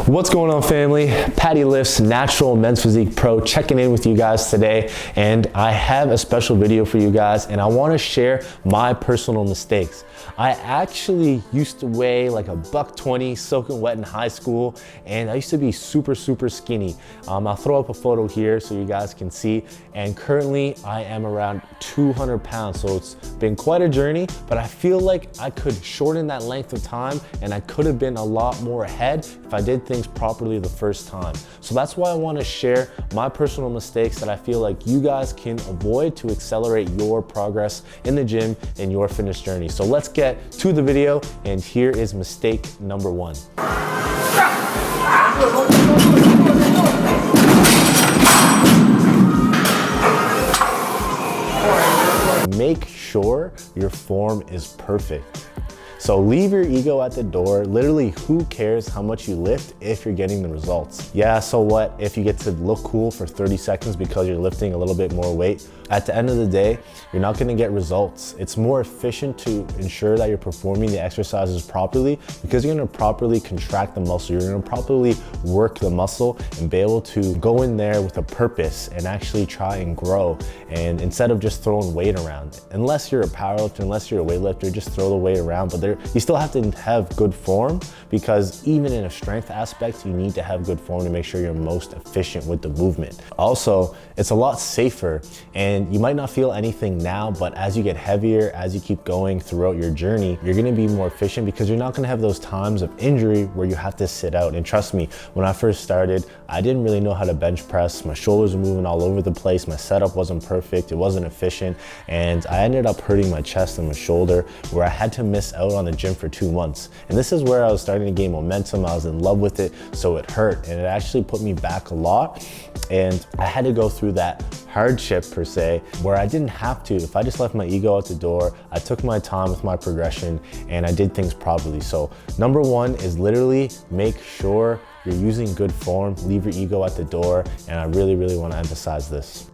What's going on, family? Patty Lifts, Natural Men's Physique Pro, checking in with you guys today. And I have a special video for you guys, and I want to share my personal mistakes. I actually used to weigh like a $120 soaking wet in high school, and I used to be super skinny. I'll throw up a photo here so you guys can see. And currently I am around 200 pounds. So it's been quite a journey, but I feel like I could shorten that length of time, and I could have been a lot more ahead if I did things properly the first time. So that's why I want to share my personal mistakes that I feel like you guys can avoid to accelerate your progress in the gym and your fitness journey. So let's get to the video, and here is mistake number one. Make sure your form is perfect. So leave your ego at the door. Literally, who cares how much you lift if you're getting the results? Yeah, so what if you get to look cool for 30 seconds because you're lifting a little bit more weight? At the end of the day, you're not gonna get results. It's more efficient to ensure that you're performing the exercises properly, because you're gonna properly contract the muscle. You're gonna properly work the muscle and be able to go in there with a purpose and actually try and grow. And instead of just throwing weight around, unless you're a powerlifter, unless you're a weightlifter, just throw the weight around. But you still have to have good form, because even in a strength aspect, you need to have good form to make sure you're most efficient with the movement. Also, it's a lot safer, and you might not feel anything now, but as you get heavier, as you keep going throughout your journey, you're gonna be more efficient, because you're not gonna have those times of injury where you have to sit out. And trust me, when I first started, I didn't really know how to bench press. My shoulders were moving all over the place. My setup wasn't perfect. It wasn't efficient. And I ended up hurting my chest and my shoulder, where I had to miss out on the gym for 2 months. And this is where I was starting to gain momentum. I was in love with it, so it hurt. And it actually put me back a lot. And I had to go through that hardship per se, where I didn't have to. If I just left my ego at the door, I took my time with my progression, and I did things properly. So number one is literally make sure you're using good form, leave your ego at the door, and I really want to emphasize this.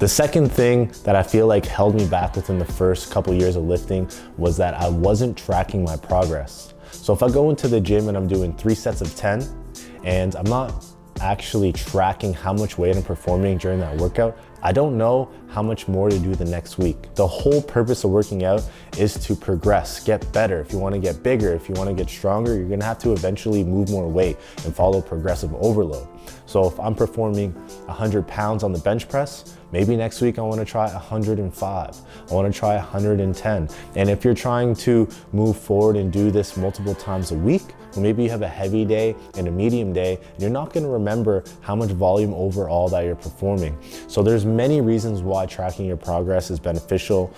The second thing that I feel like held me back within the first couple years of lifting was that I wasn't tracking my progress. So if I go into the gym and I'm doing 3 sets of 10, and I'm not actually tracking how much weight I'm performing during that workout, I don't know how much more to do the next week. The whole purpose of working out is to progress, get better. If you want to get bigger, if you want to get stronger, you're going to have to eventually move more weight and follow progressive overload. So if I'm performing 100 pounds on the bench press, maybe next week I want to try 105. I want to try 110. And if you're trying to move forward and do this multiple times a week, or maybe you have a heavy day and a medium day, you're not going to remember how much volume overall that you're performing. So there's many reasons why tracking your progress is beneficial.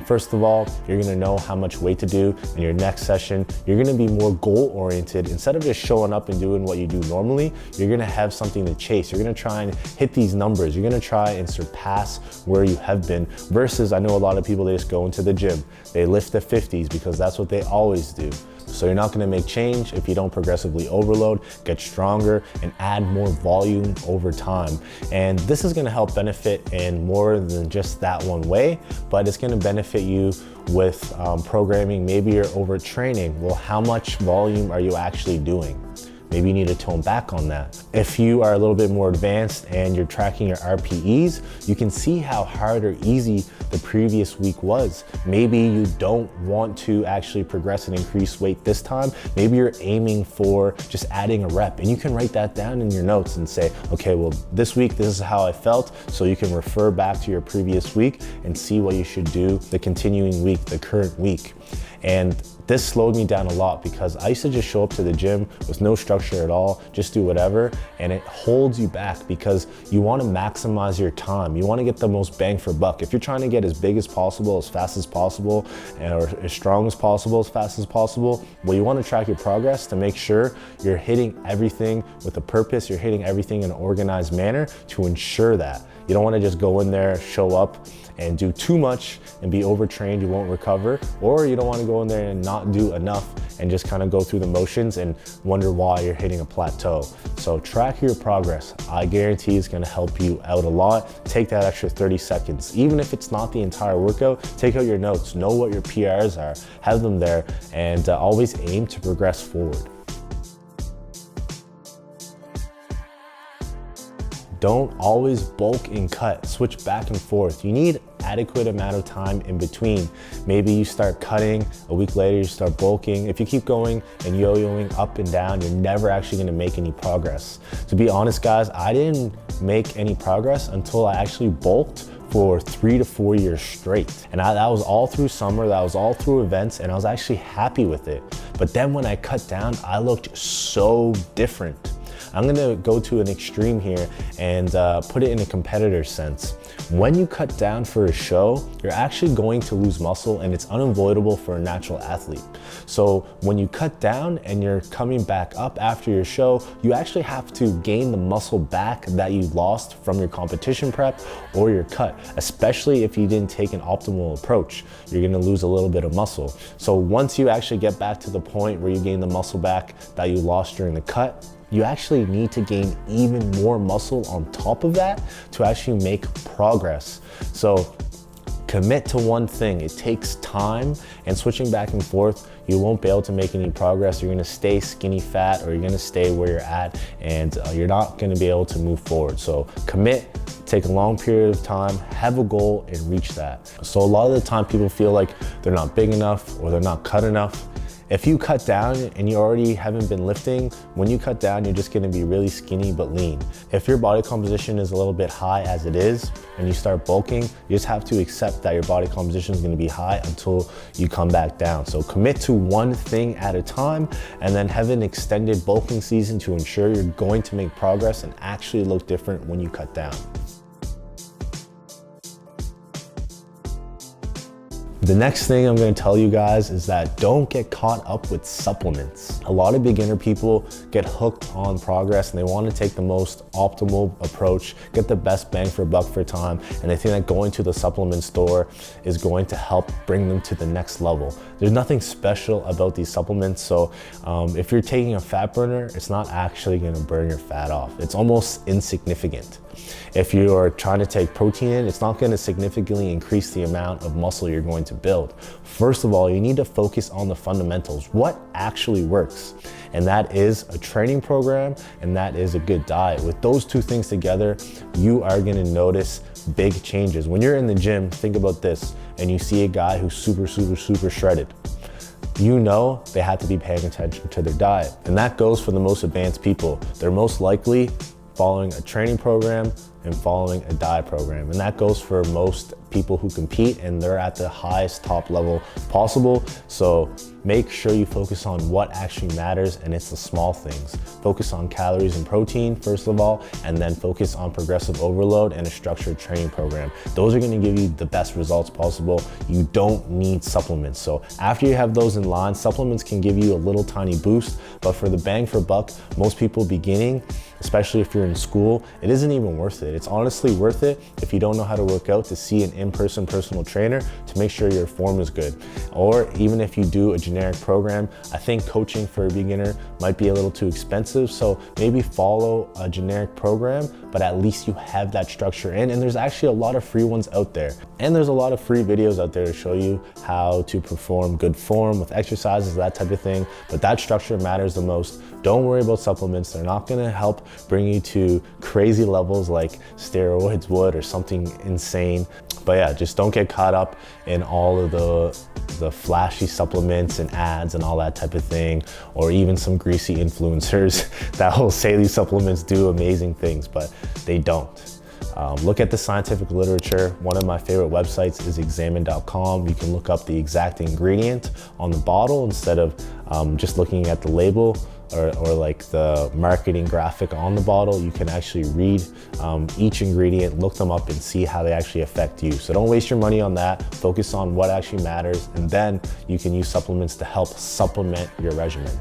First of all, you're going to know how much weight to do in your next session. You're going to be more goal oriented. Instead of just showing up and doing what you do normally, you're going to have something to chase. You're going to try and hit these numbers. You're going to try and surpass where you have been, versus I know a lot of people, they just go into the gym, they lift the 50s because that's what they always do. So you're not gonna make change if you don't progressively overload, get stronger, and add more volume over time. And this is gonna help benefit in more than just that one way, but it's gonna benefit you with programming. Maybe you're overtraining. Well, how much volume are you actually doing? Maybe you need to tone back on that. If you are a little bit more advanced and you're tracking your RPEs, you can see how hard or easy the previous week was. Maybe you don't want to actually progress and increase weight this time. Maybe you're aiming for just adding a rep, and you can write that down in your notes and say, okay, well, this week, this is how I felt. So you can refer back to your previous week and see what you should do the continuing week, the current week. And this slowed me down a lot, because I used to just show up to the gym with no structure at all, just do whatever, and it holds you back, because you want to maximize your time. You want to get the most bang for buck. If you're trying to get as big as possible, as fast as possible, or as strong as possible, as fast as possible, well, you want to track your progress to make sure you're hitting everything with a purpose. You're hitting everything in an organized manner to ensure that. You don't want to just go in there, show up, and do too much and be overtrained, you won't recover. Or you don't want to go in there and not do enough and just kind of go through the motions and wonder why you're hitting a plateau. So track your progress. I guarantee it's gonna help you out a lot. Take that extra 30 seconds. Even if it's not the entire workout, take out your notes, know what your PRs are, have them there, and always aim to progress forward. Don't always bulk and cut, switch back and forth. You need adequate amount of time in between. Maybe you start cutting, a week later you start bulking. If you keep going and yo-yoing up and down, you're never actually gonna make any progress. To be honest guys, I didn't make any progress until I actually bulked for 3 to 4 years straight. And that was all through summer, that was all through events, and I was actually happy with it. But then when I cut down, I looked so different. I'm gonna go to an extreme here and put it in a competitor sense. When you cut down for a show, you're actually going to lose muscle, and it's unavoidable for a natural athlete. So when you cut down and you're coming back up after your show, you actually have to gain the muscle back that you lost from your competition prep or your cut, especially if you didn't take an optimal approach. You're gonna lose a little bit of muscle. So once you actually get back to the point where you gain the muscle back that you lost during the cut, you actually need to gain even more muscle on top of that to actually make progress. So commit to one thing. It takes time, and switching back and forth, you won't be able to make any progress. You're gonna stay skinny fat, or you're gonna stay where you're at, and you're not gonna be able to move forward. So commit, take a long period of time, have a goal, and reach that. So a lot of the time people feel like they're not big enough or they're not cut enough. If you cut down and you already haven't been lifting, when you cut down, you're just gonna be really skinny but lean. If your body composition is a little bit high as it is, and you start bulking, you just have to accept that your body composition is gonna be high until you come back down. So commit to one thing at a time, and then have an extended bulking season to ensure you're going to make progress and actually look different when you cut down. The next thing I'm gonna tell you guys is that don't get caught up with supplements. A lot of beginner people get hooked on progress, and they wanna take the most optimal approach, get the best bang for buck for time, and they think that going to the supplement store is going to help bring them to the next level. There's nothing special about these supplements, so if you're taking a fat burner, it's not actually gonna burn your fat off. It's almost insignificant. If you are trying to take protein in, it's not gonna significantly increase the amount of muscle you're going to build. First of all, you need to focus on the fundamentals, what actually works. And that is a training program, and that is a good diet. With those two things together, you are gonna notice big changes. When you're in the gym, think about this, and you see a guy who's super shredded. You know they had to be paying attention to their diet. And that goes for the most advanced people. They're most likely following a training program and following a diet program. And that goes for most people who compete, and they're at the highest top level possible. So make sure you focus on what actually matters, and it's the small things. Focus on calories and protein, first of all, and then focus on progressive overload and a structured training program. Those are gonna give you the best results possible. You don't need supplements. So after you have those in line, supplements can give you a little tiny boost, but for the bang for buck, most people beginning, especially if you're in school, it isn't even worth it. It's honestly worth it if you don't know how to work out to see an in-person personal trainer to make sure your form is good. Or even if you do a generic program, I think coaching for a beginner might be a little too expensive. So maybe follow a generic program, but at least you have that structure in. And there's actually a lot of free ones out there. And there's a lot of free videos out there to show you how to perform good form with exercises, that type of thing. But that structure matters the most. Don't worry about supplements. They're not gonna help bring you to crazy levels like steroids would or something insane. But yeah, just don't get caught up in all of the flashy supplements and ads and all that type of thing, or even some greasy influencers that will say these supplements do amazing things, but they don't. Look at the scientific literature. One of my favorite websites is examine.com. You can look up the exact ingredient on the bottle instead of just looking at the label or like the marketing graphic on the bottle. You can actually read each ingredient, look them up, and see how they actually affect you. So don't waste your money on that. Focus on what actually matters, and then you can use supplements to help supplement your regimen.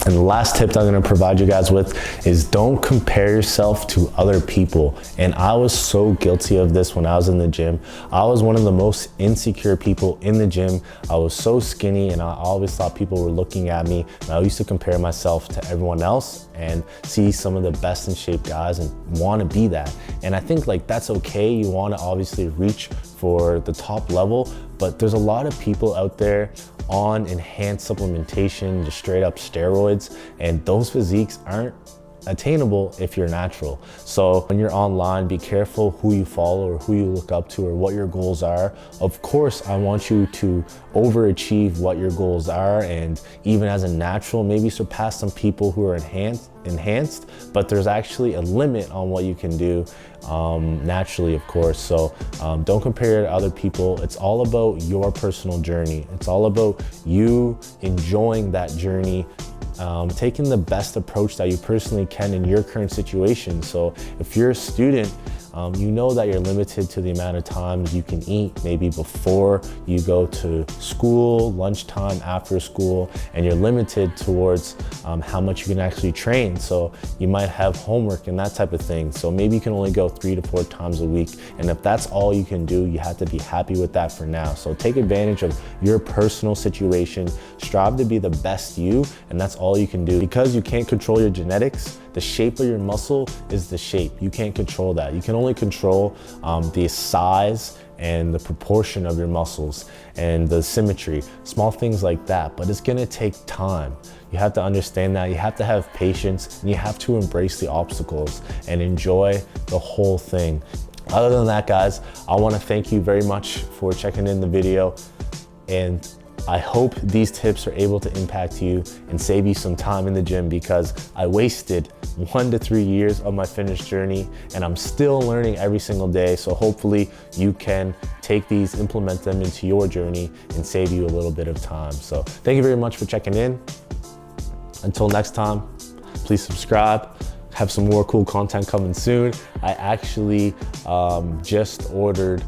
And the last tip that I'm gonna provide you guys with is don't compare yourself to other people. And I was so guilty of this when I was in the gym. I was one of the most insecure people in the gym. I was so skinny and I always thought people were looking at me. And I used to compare myself to everyone else and see some of the best in shape guys and want to be that. And I think like that's okay. You want to obviously reach for the top level, but there's a lot of people out there on enhanced supplementation, just straight up steroids, and those physiques aren't attainable if you're natural. So when you're online, be careful who you follow or who you look up to or what your goals are. Of course, I want you to overachieve what your goals are, and even as a natural, maybe surpass some people who are enhanced, but there's actually a limit on what you can do naturally, of course. So don't compare to other people. It's all about your personal journey. It's all about you enjoying that journey, taking the best approach that you personally can in your current situation. So if you're a student, you know that you're limited to the amount of times you can eat, maybe before you go to school, lunchtime, after school, and you're limited towards how much you can actually train. So you might have homework and that type of thing. So maybe you can only go 3 to 4 times a week. And if that's all you can do, you have to be happy with that for now. So take advantage of your personal situation, strive to be the best you, and that's all you can do. Because you can't control your genetics, the shape of your muscle is the shape. You can't control that. You can only control the size and the proportion of your muscles and the symmetry, small things like that, but it's gonna take time. You have to understand that, you have to have patience, and you have to embrace the obstacles and enjoy the whole thing. Other than that, guys, I wanna thank you very much for checking in the video, and I hope these tips are able to impact you and save you some time in the gym, because I wasted 1 to 3 years of my fitness journey and I'm still learning every single day. So hopefully you can take these, implement them into your journey and save you a little bit of time. So thank you very much for checking in. Until next time, please subscribe. Have some more cool content coming soon. I actually just ordered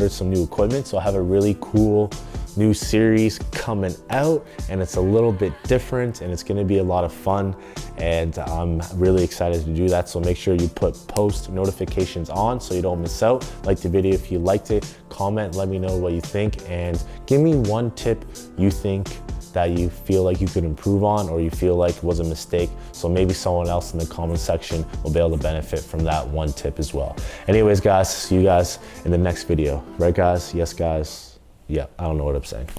some new equipment, so I have a really cool new series coming out, and it's a little bit different and it's gonna be a lot of fun, and I'm really excited to do that. So make sure you put post notifications on so you don't miss out. Like the video if you liked it, comment, let me know what you think, and give me one tip you think that you feel like you could improve on or you feel like was a mistake, so maybe someone else in the comment section will be able to benefit from that one tip as well. Anyways, guys, see you guys in the next video. Right, guys? Yes, guys? Yeah, I don't know what I'm saying.